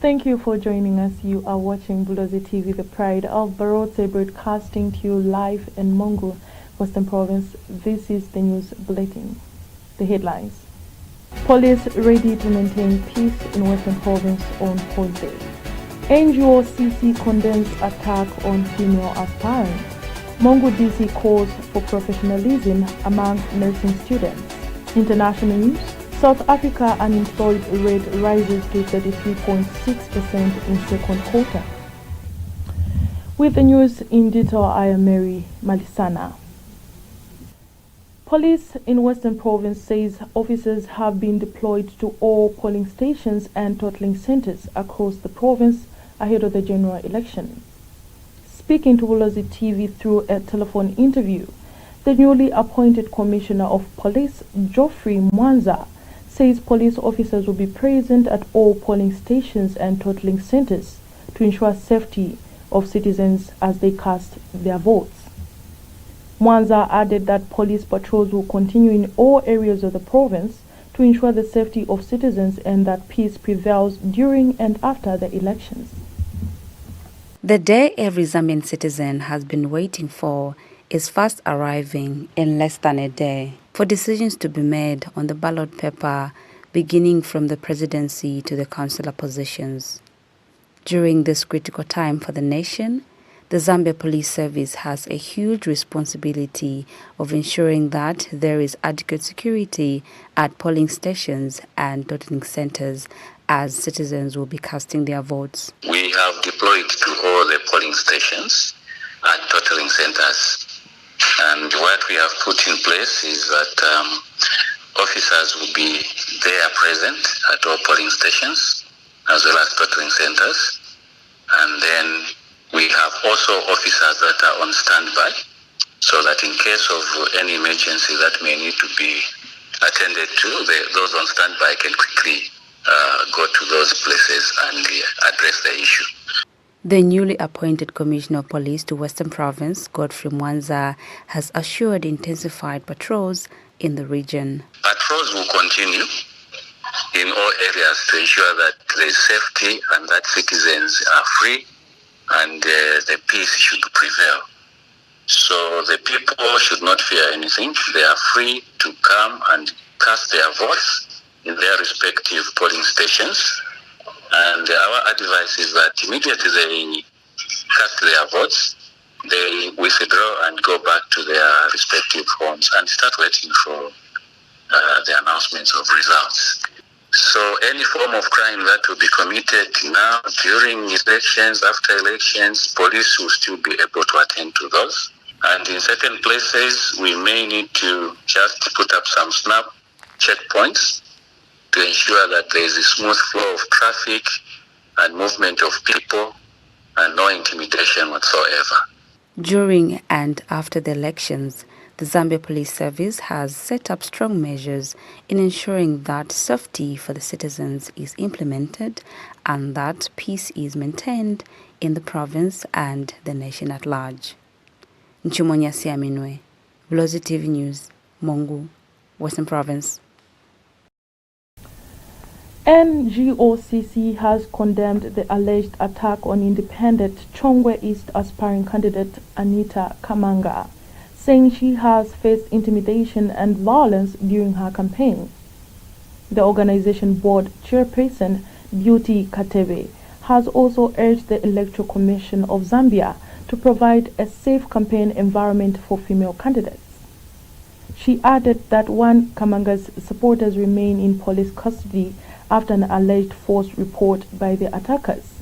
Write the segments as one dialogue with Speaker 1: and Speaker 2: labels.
Speaker 1: Thank you for joining us. You are watching Bulozi TV, the pride of Barote, broadcasting to you live in MONGU, Western Province. This is the news bulletin. The headlines. Police ready to maintain peace in Western Province on Thursday. NGOCC condemns attack on female aspirant. MONGU DC calls for professionalism among nursing students. International news. South Africa unemployed rate rises to 33.6% in second quarter. With the news in detail, I am Mary Malisana. Police in Western Province says officers have been deployed to all polling stations and totaling centers across the province ahead of the general election. Speaking to Bulozi TV through a telephone interview, the newly appointed Commissioner of Police, Geoffrey Mwanza, says police officers will be present at all polling stations and totaling centers to ensure safety of citizens as they cast their votes. Mwanza added that police patrols will continue in all areas of the province to ensure the safety of citizens and that peace prevails during and after the elections.
Speaker 2: The day every Zambian citizen has been waiting for is fast arriving in less than a day for decisions to be made on the ballot paper, beginning from the presidency to the councillor positions. During this critical time for the nation, the Zambia Police Service has a huge responsibility of ensuring that there is adequate security at polling stations and totaling centers as citizens will be casting their votes.
Speaker 3: We have deployed to all the polling stations and totaling centers. And what we have put in place is that officers will be there present at all polling stations as well as totaling centers. And then we have also officers that are on standby so that in case of any emergency that may need to be attended to, those on standby can quickly go to those places and address the issue.
Speaker 2: The newly appointed Commissioner of Police to Western Province, Geoffrey Mwanza, has assured intensified patrols in the region.
Speaker 3: Patrols will continue in all areas to ensure that there is safety and that citizens are free and the peace should prevail. So the people should not fear anything. They are free to come and cast their votes in their respective polling stations. And our advice is that immediately they cast their votes, they withdraw and go back to their respective homes and start waiting for the announcements of results. So any form of crime that will be committed now, during elections, after elections, police will still be able to attend to those. And in certain places, we may need to just put up some snap checkpoints to ensure that there is a smooth flow of traffic and movement of people and no intimidation whatsoever.
Speaker 2: During and after the elections, the Zambia Police Service has set up strong measures in ensuring that safety for the citizens is implemented and that peace is maintained in the province and the nation at large. Nchumonya Siaminwe, Bulozi TV News, MONGU, Western Province.
Speaker 1: NGOCC has condemned the alleged attack on independent Chongwe East aspiring candidate Anita Kamanga, saying she has faced intimidation and violence during her campaign. The organization board chairperson, Beauty Katebe, has also urged the Electoral Commission of Zambia to provide a safe campaign environment for female candidates. She added that one Kamanga's supporters remain in police custody after an alleged false report by the attackers.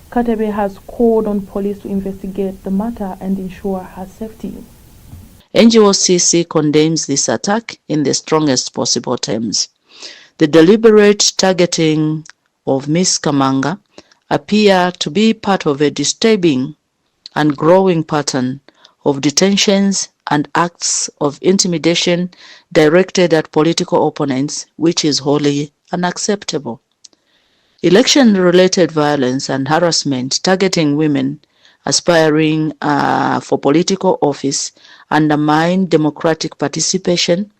Speaker 1: Katebe has called on police to investigate the matter and ensure her safety.
Speaker 4: NGOCC condemns this attack in the strongest possible terms. The deliberate targeting of Ms. Kamanga appear to be part of a disturbing and growing pattern of detentions and acts of intimidation directed at political opponents, which is wholly unacceptable. Election-related violence and harassment targeting women aspiring for political office undermine democratic participation,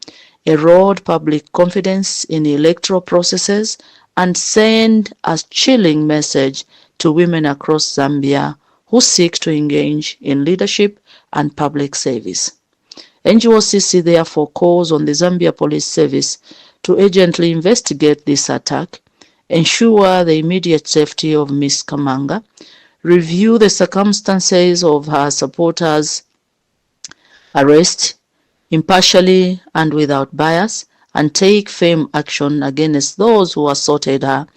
Speaker 4: erode public confidence in electoral processes, and send a chilling message to women across Zambia who seek to engage in leadership and public service. NGOCC therefore calls on the Zambia Police Service to urgently investigate this attack, ensure the immediate safety of Ms. Kamanga, review the circumstances of her supporters' arrest impartially and without bias, and take firm action against those who assaulted her.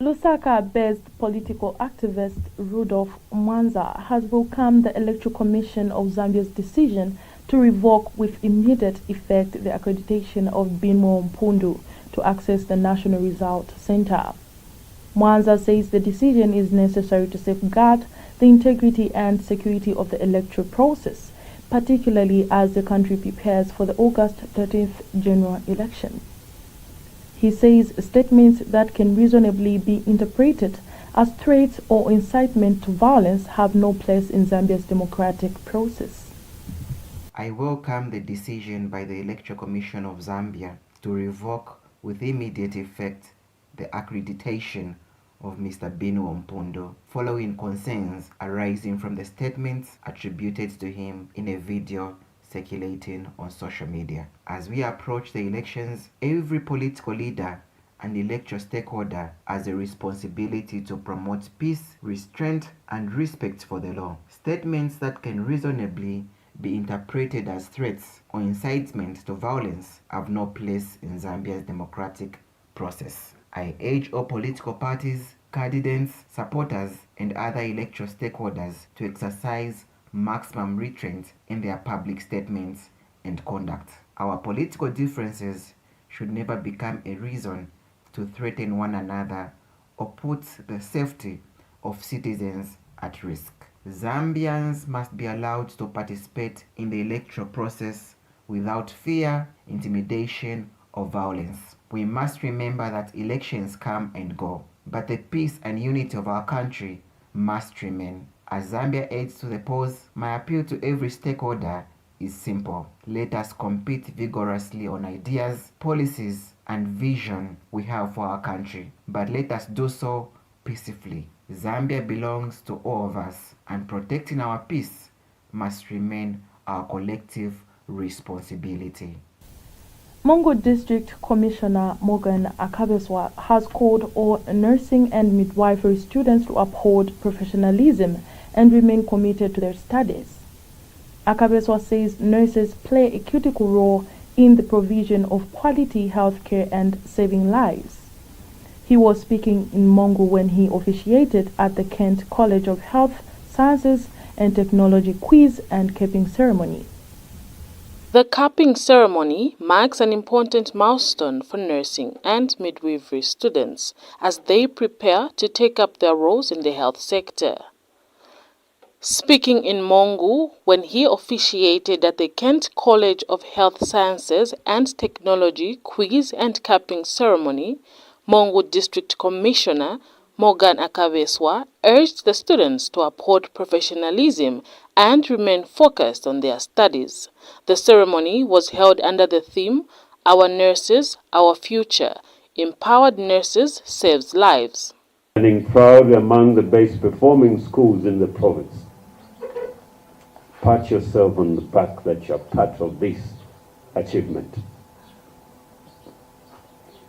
Speaker 1: Lusaka-based political activist Rudolph Mwanza has welcomed the Electoral Commission of Zambia's decision to revoke with immediate effect the accreditation of Binwo Mpundu to access the National Result Center. Mwanza says the decision is necessary to safeguard the integrity and security of the electoral process, particularly as the country prepares for the August 13th general election. He says statements that can reasonably be interpreted as threats or incitement to violence have no place in Zambia's democratic process.
Speaker 5: I welcome the decision by the Electoral Commission of Zambia to revoke with immediate effect the accreditation of Mr. Binwo Mpundu following concerns arising from the statements attributed to him in a video circulating on social media. As we approach the elections, every political leader and electoral stakeholder has a responsibility to promote peace, restraint, and respect for the law. Statements that can reasonably be interpreted as threats or incitement to violence have no place in Zambia's democratic process. I urge all political parties, candidates, supporters, and other electoral stakeholders to exercise maximum restraint in their public statements and conduct. Our political differences should never become a reason to threaten one another or put the safety of citizens at risk. Zambians must be allowed to participate in the electoral process without fear, intimidation, or violence. We must remember that elections come and go, but the peace and unity of our country must remain. As Zambia aids to the polls, my appeal to every stakeholder is simple. Let us compete vigorously on ideas, policies, and vision we have for our country, but let us do so peacefully. Zambia belongs to all of us, and protecting our peace must remain our collective responsibility.
Speaker 1: MONGU District Commissioner Morgan Akabeswa has called all nursing and midwifery students to uphold professionalism and remain committed to their studies. Akabeswa says nurses play a critical role in the provision of quality healthcare and saving lives. He was speaking in MONGU when he officiated at the Kent College of Health Sciences and Technology quiz and capping ceremony.
Speaker 6: The capping ceremony marks an important milestone for nursing and midwifery students as they prepare to take up their roles in the health sector. Speaking in MONGU when he officiated at the Kent College of Health Sciences and Technology quiz and capping ceremony, MONGU District Commissioner Morgan Akabeswa urged the students to uphold professionalism and remain focused on their studies. The ceremony was held under the theme, Our Nurses, Our Future. Empowered Nurses Saves Lives.
Speaker 7: Standing proud among the best performing schools in the province. Pat yourself on the back that you're part of this achievement.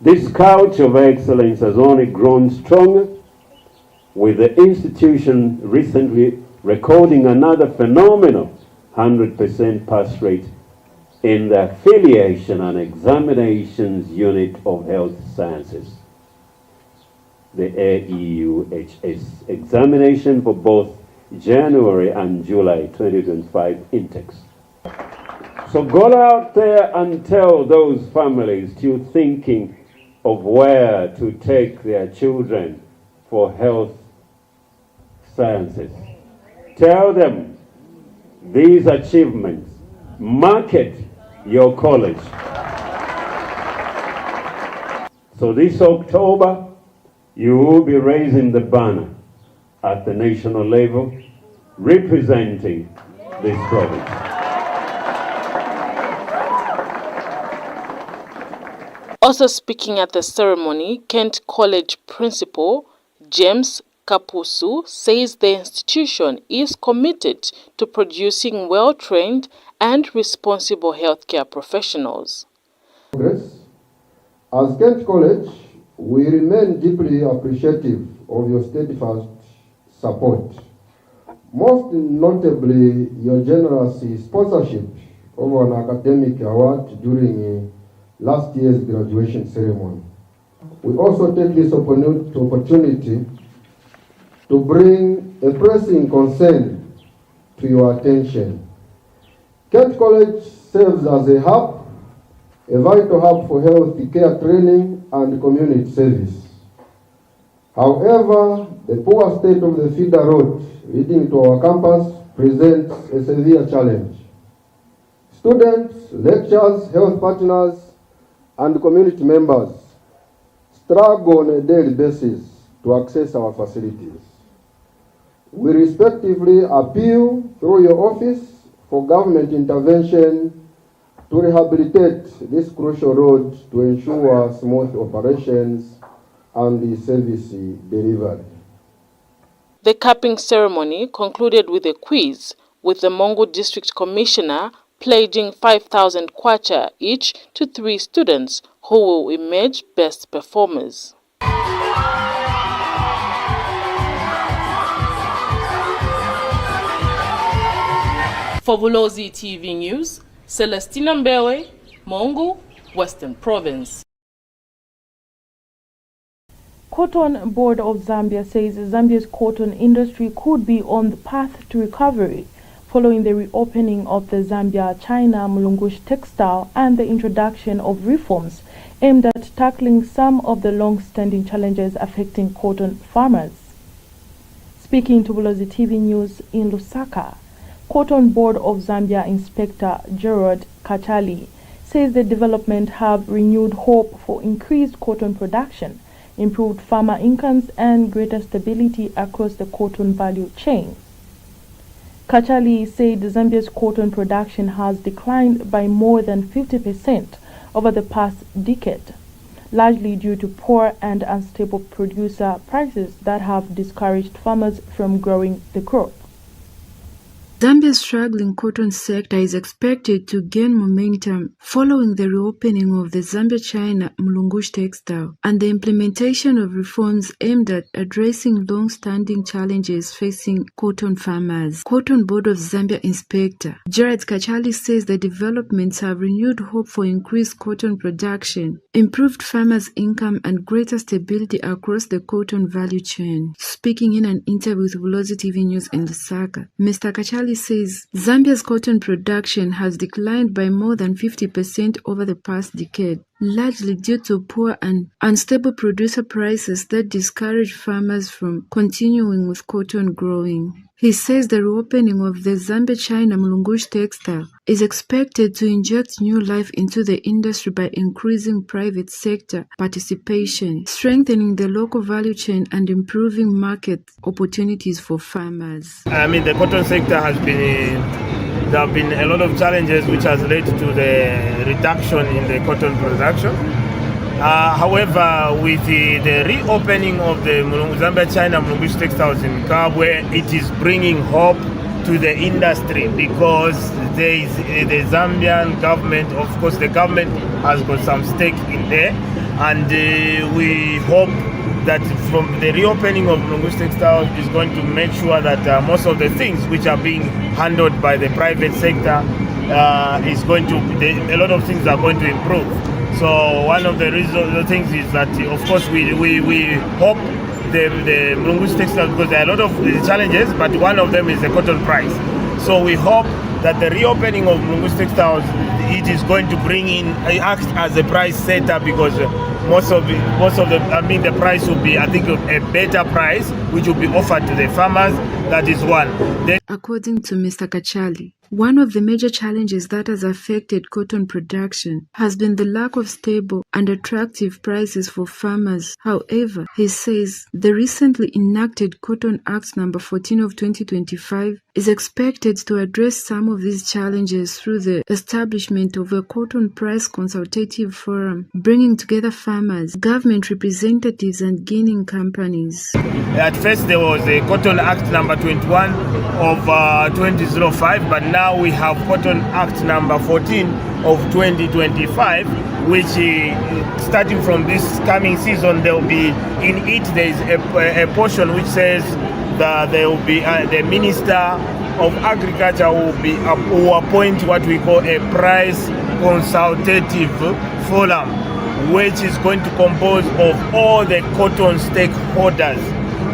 Speaker 7: This couch of excellence has only grown stronger, with the institution recently recording another phenomenal 100% pass rate in the Affiliation and Examinations Unit of Health Sciences, the AEUHS examination for both January and July 2025 intakes. So go out there and tell those families still thinking of where to take their children for health sciences. Tell them these achievements. Market your college. So this October, you will be raising the banner at the national level, representing this province.
Speaker 6: Also speaking at the ceremony, Kent College Principal James Kapusu says the institution is committed to producing well-trained and responsible healthcare professionals.
Speaker 8: As Kent College, we remain deeply appreciative of your steadfast support, most notably your generous sponsorship of an academic award during last year's graduation ceremony. We also take this opportunity to bring a pressing concern to your attention. Kent College serves as a hub, a vital hub for health care training and community service. However, the poor state of the feeder road leading to our campus presents a severe challenge. Students, lecturers, health partners, and community members struggle on a daily basis to access our facilities. We respectively appeal through your office for government intervention to rehabilitate this crucial road to ensure smooth operations and the service delivery.
Speaker 6: The capping ceremony concluded with a quiz, with the MONGU District Commissioner pledging 5,000 kwacha each to 3 students who will emerge best performers. For Bulozi TV News, Celestina Mbele, MONGU, Western Province.
Speaker 1: Cotton Board of Zambia says Zambia's cotton industry could be on the path to recovery following the reopening of the Zambia-China Mulungush textile and the introduction of reforms aimed at tackling some of the long-standing challenges affecting cotton farmers. Speaking to Bulozi TV News in Lusaka, Cotton Board of Zambia Inspector Gerard Kachali says the development have renewed hope for increased cotton production, improved farmer incomes, and greater stability across the cotton value chain. Kachali said Zambia's cotton production has declined by more than 50% over the past decade, largely due to poor and unstable producer prices that have discouraged farmers from growing the crop.
Speaker 9: Zambia's struggling cotton sector is expected to gain momentum following the reopening of the Zambia-China Mulungush textile and the implementation of reforms aimed at addressing long-standing challenges facing cotton farmers. Cotton Board of Zambia Inspector Gerard Kachali says the developments have renewed hope for increased cotton production, improved farmers' income, and greater stability across the cotton value chain. Speaking in an interview with Bulozi TV News in Lusaka, Mr. Kachali says Zambia's cotton production has declined by more than 50% over the past decade, largely due to poor and unstable producer prices that discourage farmers from continuing with cotton growing. He says the reopening of the Zambia-China Mulungush textile is expected to inject new life into the industry by increasing private sector participation, strengthening the local value chain, and improving market opportunities for farmers.
Speaker 10: I mean, the cotton sector has there have been a lot of challenges which has led to the reduction in the cotton production. However, with the reopening of the Zambia-China Mulungush textiles in Kabwe, it is bringing hope to the industry because there is the Zambian government, of course the government has got some stake in there, and we hope that from the reopening of Mulungush textiles is going to make sure that most of the things which are being handled by the private sector is going to, a lot of things are going to improve. So one of the things is that, of course, we hope the Mulungush textiles, because there are a lot of challenges, but one of them is the cotton price. So we hope that the reopening of Mulungush textiles, it is going to bring in, act as a price setter, because most of the price will be, I think, a better price which will be offered to the farmers. That is one.
Speaker 9: According to Mr. Kachali, one of the major challenges that has affected cotton production has been the lack of stable and attractive prices for farmers. However, he says the recently enacted Cotton Act No. 14 of 2025 is expected to address some of these challenges through the establishment of a cotton price consultative forum, bringing together farmers, government representatives, and gaining companies.
Speaker 10: At first there was a Cotton Act number 21 of 2005, but now we have Cotton Act number 14 of 2025, which starting from this coming season, there will be, in it there is a portion which says that there will be the Minister of Agriculture will appoint what we call a price consultative forum, which is going to compose of all the cotton stakeholders,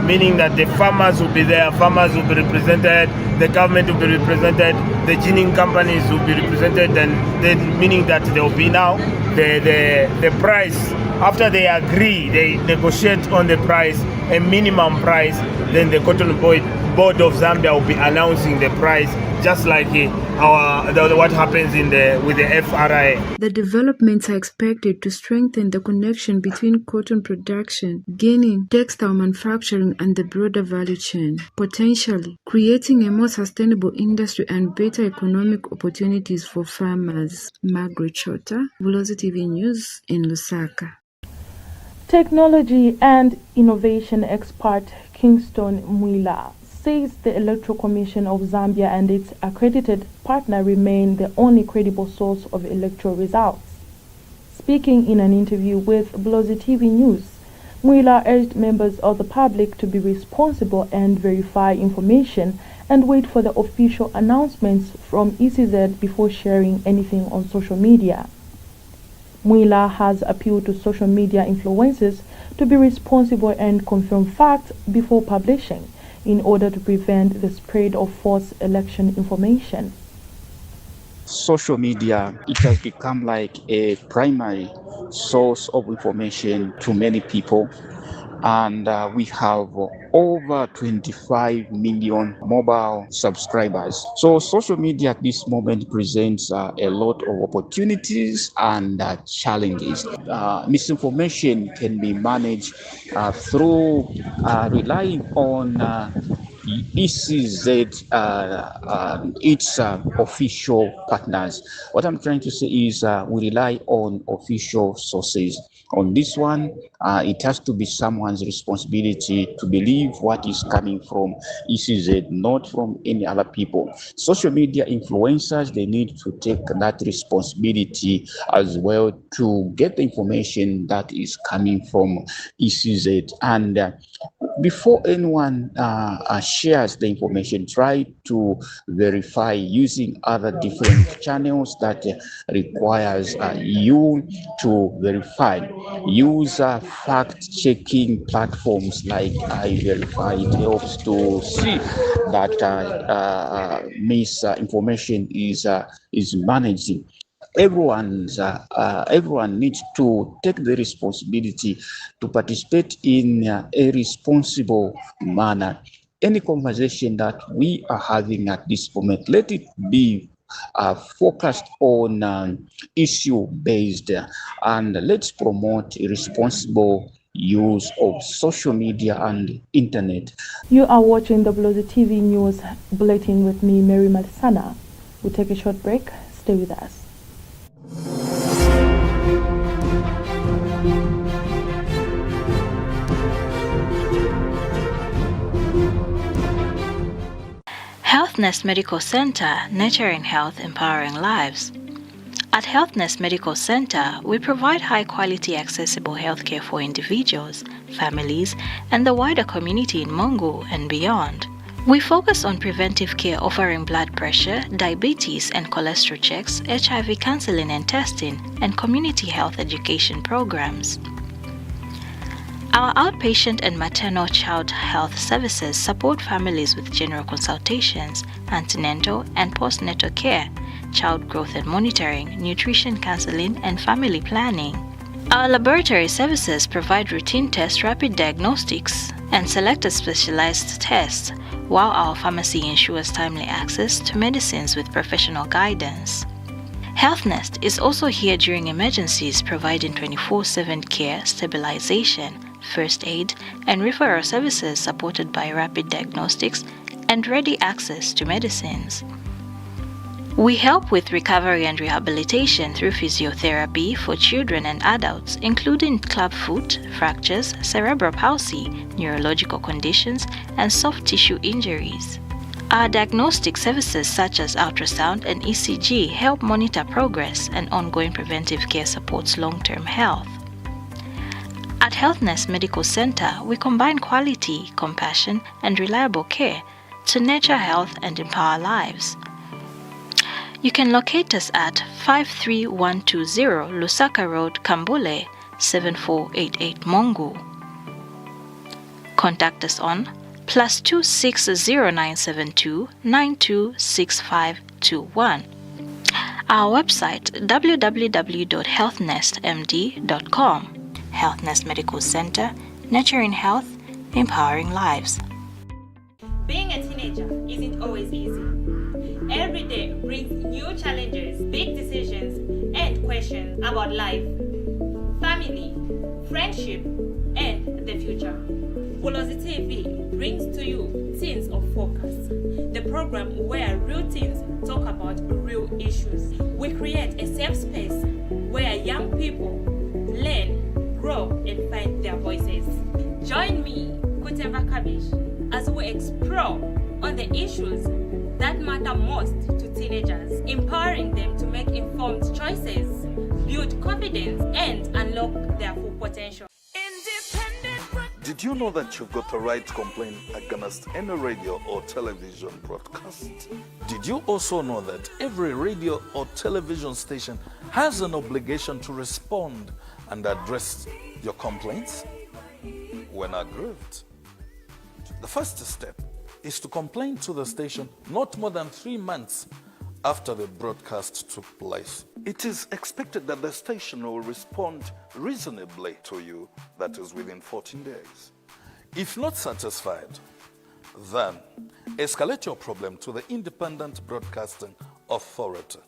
Speaker 10: meaning that the farmers will be there, farmers will be represented, the government will be represented, the ginning companies will be represented, and then meaning that there will be now the price. After they agree, they negotiate on the price, a minimum price, then the Cotton Board of Zambia will be announcing the price, just like what happens with the FRA.
Speaker 9: The developments are expected to strengthen the connection between cotton production, gaining, textile manufacturing, and the broader value chain, potentially creating a more sustainable industry and better economic opportunities for farmers. Margaret Chota, Bulozi TV News in Lusaka.
Speaker 1: Technology and innovation expert Kingston Mwila says the Electoral Commission of Zambia and its accredited partner remain the only credible source of electoral results. Speaking in an interview with Bulozi TV News, Mwila urged members of the public to be responsible and verify information and wait for the official announcements from ECZ before sharing anything on social media. Mwila has appealed to social media influencers to be responsible and confirm facts before publishing in order to prevent the spread of false election information.
Speaker 11: Social media, it has become like a primary source of information to many people. And we have over 25 million mobile subscribers. So social media at this moment presents a lot of opportunities and challenges. Misinformation can be managed through relying on ECZ, its official partners. What I'm trying to say is we rely on official sources. On this one, it has to be someone's responsibility to believe what is coming from ECZ, not from any other people. Social media influencers, they need to take that responsibility as well to get the information that is coming from ECZ. And before anyone shares the information, try to verify using other different channels that requires you to verify. Use fact-checking platforms like iVerify. It helps to see that misinformation is managed. Everyone needs to take the responsibility to participate in a responsible manner. Any conversation that we are having at this moment, let it be focused on issue-based, and let's promote a responsible use of social media and internet.
Speaker 1: You are watching the Bulozi TV News Bulletin with me, Mary Malisana. We'll take a short break. Stay with us.
Speaker 12: HealthNest Medical Center, nurturing health, empowering lives. At HealthNest Medical Center, we provide high-quality, accessible healthcare for individuals, families, and the wider community in MONGU and beyond. We focus on preventive care, offering blood pressure, diabetes and cholesterol checks, HIV counseling and testing, and community health education programs. Our outpatient and maternal child health services support families with general consultations, antenatal and postnatal care, child growth and monitoring, nutrition counseling, and family planning. Our laboratory services provide routine tests, rapid diagnostics, and selected specialized tests, while our pharmacy ensures timely access to medicines with professional guidance. HealthNest is also here during emergencies, providing 24/7 care, stabilization, first aid, and referral services supported by rapid diagnostics and and ready access to medicines. We help with recovery and rehabilitation through physiotherapy for children and adults, including clubfoot, fractures, cerebral palsy, neurological conditions, and soft tissue injuries. Our diagnostic services such as ultrasound and ECG help monitor progress, and ongoing preventive care supports long-term health. At Healthness Medical Center, we combine quality, compassion, and reliable care to nurture health and empower lives. You can locate us at 53120 Lusaka Road, Kambule, 7488 MONGU. Contact us on +2609729 926521. Our website www.healthnestmd.com. Healthness Medical Center, nurturing health, empowering lives.
Speaker 13: Being a teenager isn't always easy. Every day brings new challenges, big decisions, and questions about life, family, friendship, and the future. Bulozi TV brings to you Teens of Focus, the program where real teens talk about real issues. We create a safe space where young people learn, grow, and find their voices. Join me, Kutemba Kabish, as we explore on the issues that matter most to teenagers, empowering them to make informed choices, build confidence, and unlock their full potential.
Speaker 14: Did you know that you've got the right to complain against any radio or television broadcast? Did you also know that every radio or television station has an obligation to respond and address your complaints when aggrieved? The first step is to complain to the station not more than 3 months after the broadcast took place. It is expected that the station will respond reasonably to you, that is within 14 days. If not satisfied, then escalate your problem to the Independent Broadcasting Authority.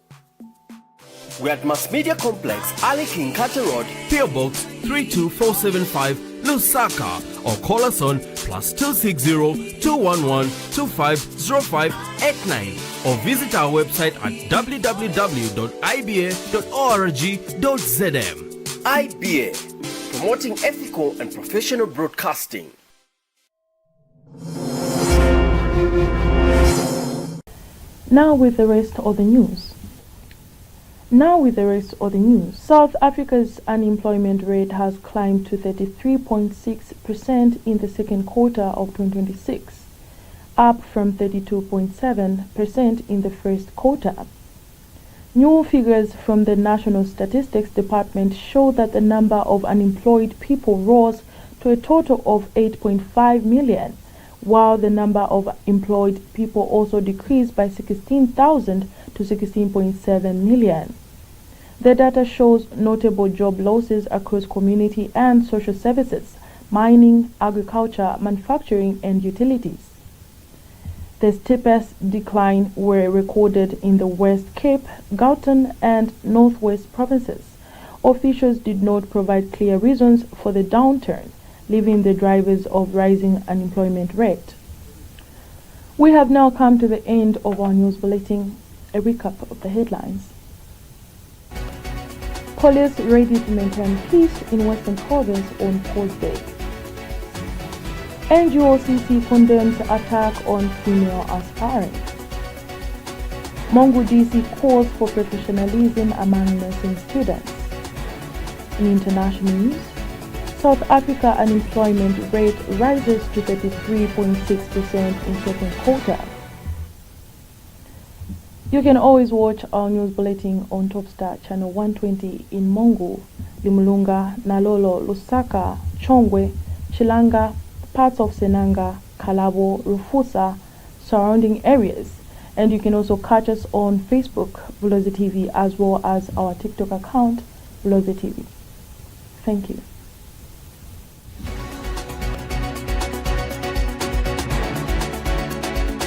Speaker 15: We're at Mass Media Complex, Ali King Carter Road,
Speaker 16: PO Box 32475, Lusaka, or call us on +260 211 250589, or visit our website at www.iba.org.zm.
Speaker 15: IBA, promoting ethical and professional broadcasting.
Speaker 1: Now with the rest of the news. South Africa's unemployment rate has climbed to 33.6% in the second quarter of 2026, up from 32.7% in the first quarter. New figures from the National Statistics Department show that the number of unemployed people rose to a total of 8.5 million, while the number of employed people also decreased by 16,000 to 16.7 million. The data shows notable job losses across community and social services, mining, agriculture, manufacturing, and utilities. The steepest decline were recorded in the West Cape, Gauteng, and Northwest provinces. Officials did not provide clear reasons for the downturn, leaving the drivers of rising unemployment rate. We have now come to the end of our news bulletin. A recap of the headlines. Police ready to maintain peace in Western Province on Thursday. NGOCC condemns attack on female aspirant. MONGU DC calls for professionalism among nursing students. In international news, South Africa unemployment rate rises to 33.6% in second quarter. You can always watch our news bulletin on TopStar channel 120 in MONGU, Limulunga, Nalolo, Lusaka, Chongwe, Chilanga, parts of Senanga, Kalabo, Rufusa, surrounding areas. And you can also catch us on Facebook, Bulozi TV, as well as our TikTok account, Bulozi TV. Thank you.